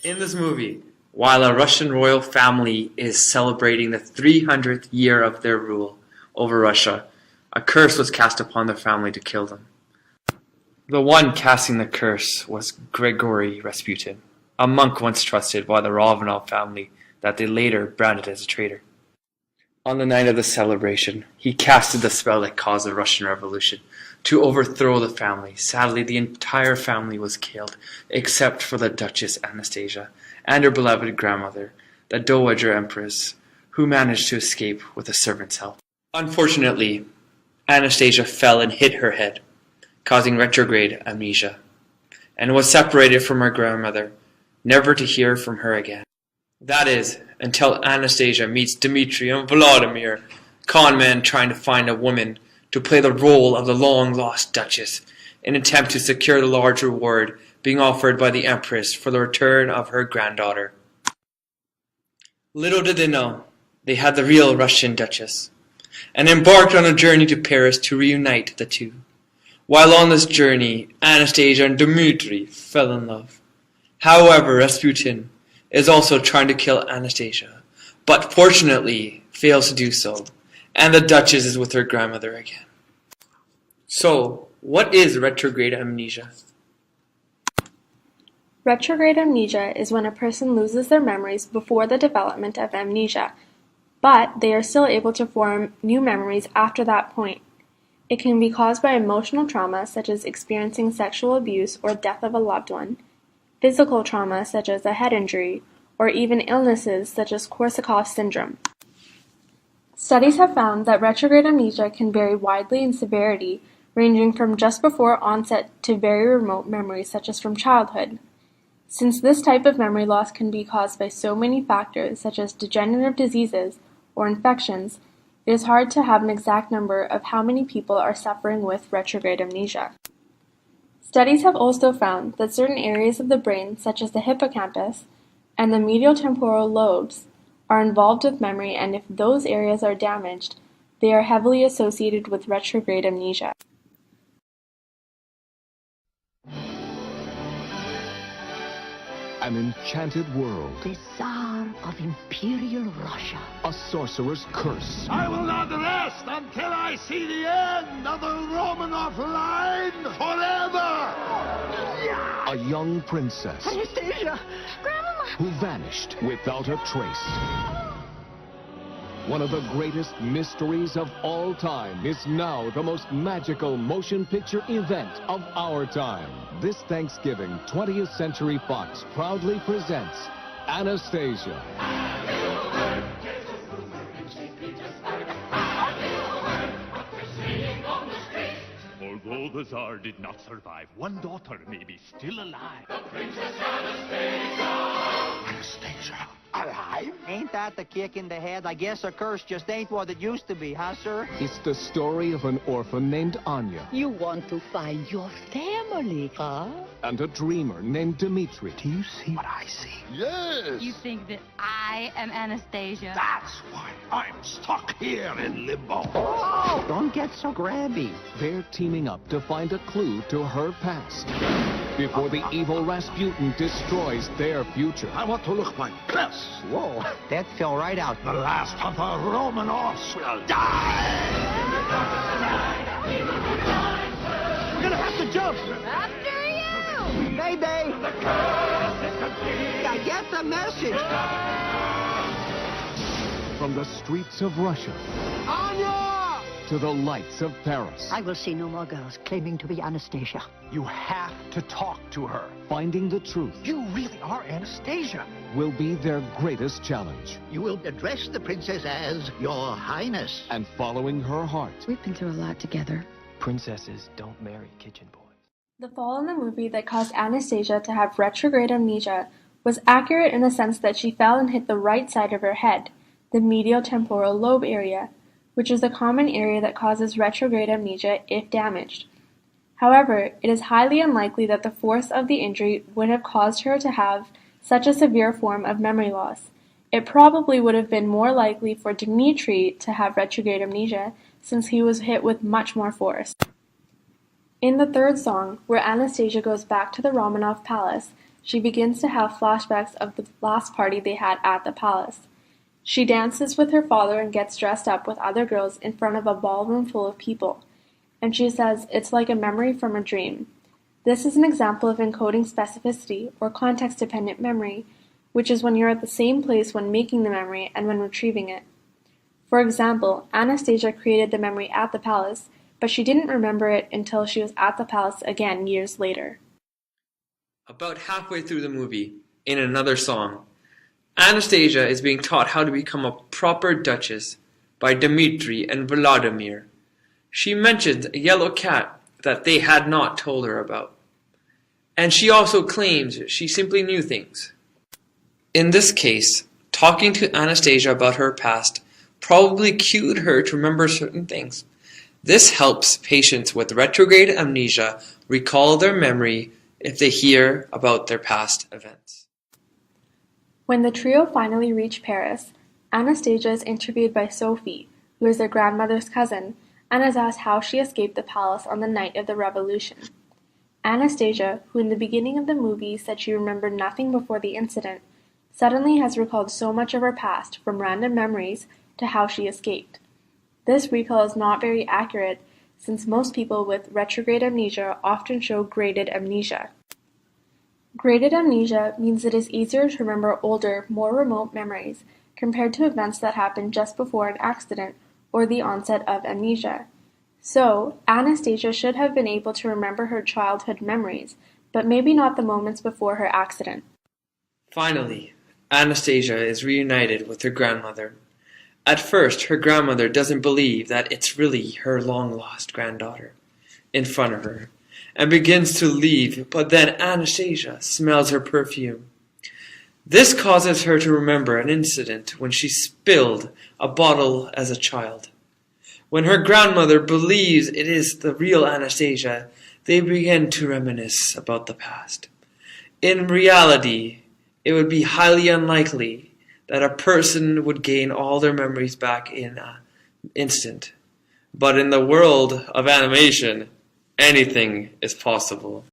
In this movie, while a Russian royal family is celebrating the 300th year of their rule over Russia, a curse was cast upon the family to kill them. The one casting the curse was Grigory Rasputin, a monk once trusted by the Romanov family that they later branded as a traitor. On the night of the celebration, he casted the spell that caused the Russian Revolution to overthrow the family. Sadly, the entire family was killed, except for the Duchess Anastasia and her beloved grandmother, the Dowager Empress, who managed to escape with the servants' help. Unfortunately, Anastasia fell and hit her head, causing retrograde amnesia, and was separated from her grandmother, never to hear from her again. That is, until Anastasia meets Dmitri and Vladimir, con men trying to find a woman to play the role of the long-lost Duchess, in an attempt to secure the large reward being offered by the Empress for the return of her granddaughter. Little did they know, they had the real Russian Duchess, and embarked on a journey to Paris to reunite the two. While on this journey, Anastasia and Dmitri fell in love. However, Rasputin is also trying to kill Anastasia, but fortunately fails to do so, and the Duchess is with her grandmother again. So, what is retrograde amnesia? Retrograde amnesia is when a person loses their memories before the development of amnesia, but they are still able to form new memories after that point. It can be caused by emotional trauma such as experiencing sexual abuse or death of a loved one, physical trauma such as a head injury, or even illnesses such as Korsakoff syndrome. Studies have found that retrograde amnesia can vary widely in severity, ranging from just before onset to very remote memories such as from childhood. Since this type of memory loss can be caused by so many factors such as degenerative diseases or infections, it is hard to have an exact number of how many people are suffering with retrograde amnesia. Studies have also found that certain areas of the brain, such as the hippocampus and the medial temporal lobes, are involved with memory, and if those areas are damaged, they are heavily associated with retrograde amnesia. An enchanted world. The Tsar of Imperial Russia. A sorcerer's curse. I will not rest until I see the end of the Romanov line forever! A young princess. Anastasia! Grandmama! Who vanished without a trace. One of the greatest mysteries of all time is now the most magical motion picture event of our time. This Thanksgiving, 20th Century Fox proudly presents Anastasia. Although the Tsar did not survive, one daughter may be still alive. The Princess Anastasia! Anastasia, alive? Ain't that the kick in the head? I guess a curse just ain't what it used to be, huh, sir? It's the story of an orphan named Anya. You want to find your family, huh? And a dreamer named Dmitri. Do you see what I see? Yes! You think that I am Anastasia? That's why I'm stuck here in limbo. Oh, don't get so grabby. They're teaming up to find a clue to her past before the evil Rasputin destroys their future. I want to look my best. Whoa, that fell right out. The last of the Romanovs will die! We're gonna have to jump. After you! Mayday! The curse is complete! I get the message. From the streets of Russia Anya! to the lights of Paris. I will see no more girls claiming to be Anastasia. You have to talk to her. Finding the truth You really are Anastasia. will be their greatest challenge. You will address the princess as Your Highness. And following her heart. We've been through a lot together. Princesses don't marry kitchen boys. The fall in the movie that caused Anastasia to have retrograde amnesia was accurate in the sense that she fell and hit the right side of her head, the medial temporal lobe area, which is a common area that causes retrograde amnesia if damaged. However, it is highly unlikely that the force of the injury would have caused her to have such a severe form of memory loss. It probably would have been more likely for Dmitri to have retrograde amnesia, since he was hit with much more force. In the third song, where Anastasia goes back to the Romanov palace, she begins to have flashbacks of the last party they had at the palace. She dances with her father and gets dressed up with other girls in front of a ballroom full of people, and she says it's like a memory from a dream. This is an example of encoding specificity or context-dependent memory, which is when you're at the same place when making the memory and when retrieving it. For example, Anastasia created the memory at the palace, but she didn't remember it until she was at the palace again years later. About halfway through the movie, in another song, Anastasia is being taught how to become a proper duchess by Dmitri and Vladimir. She mentions a yellow cat that they had not told her about. And she also claims she simply knew things. In this case, talking to Anastasia about her past probably cued her to remember certain things. This helps patients with retrograde amnesia recall their memory if they hear about their past events. When the trio finally reach Paris, Anastasia is interviewed by Sophie, who is their grandmother's cousin, and is asked how she escaped the palace on the night of the revolution. Anastasia, who in the beginning of the movie said she remembered nothing before the incident, suddenly has recalled so much of her past from random memories to how she escaped. This recall is not very accurate, since most people with retrograde amnesia often show graded amnesia. Graded amnesia means it is easier to remember older, more remote memories compared to events that happened just before an accident or the onset of amnesia. So, Anastasia should have been able to remember her childhood memories, but maybe not the moments before her accident. Finally, Anastasia is reunited with her grandmother. At first, her grandmother doesn't believe that it's really her long-lost granddaughter in front of her, and begins to leave, but then Anastasia smells her perfume. This causes her to remember an incident when she spilled a bottle as a child. When her grandmother believes it is the real Anastasia, they begin to reminisce about the past. In reality, it would be highly unlikely that a person would gain all their memories back in an instant. But in the world of animation, anything is possible.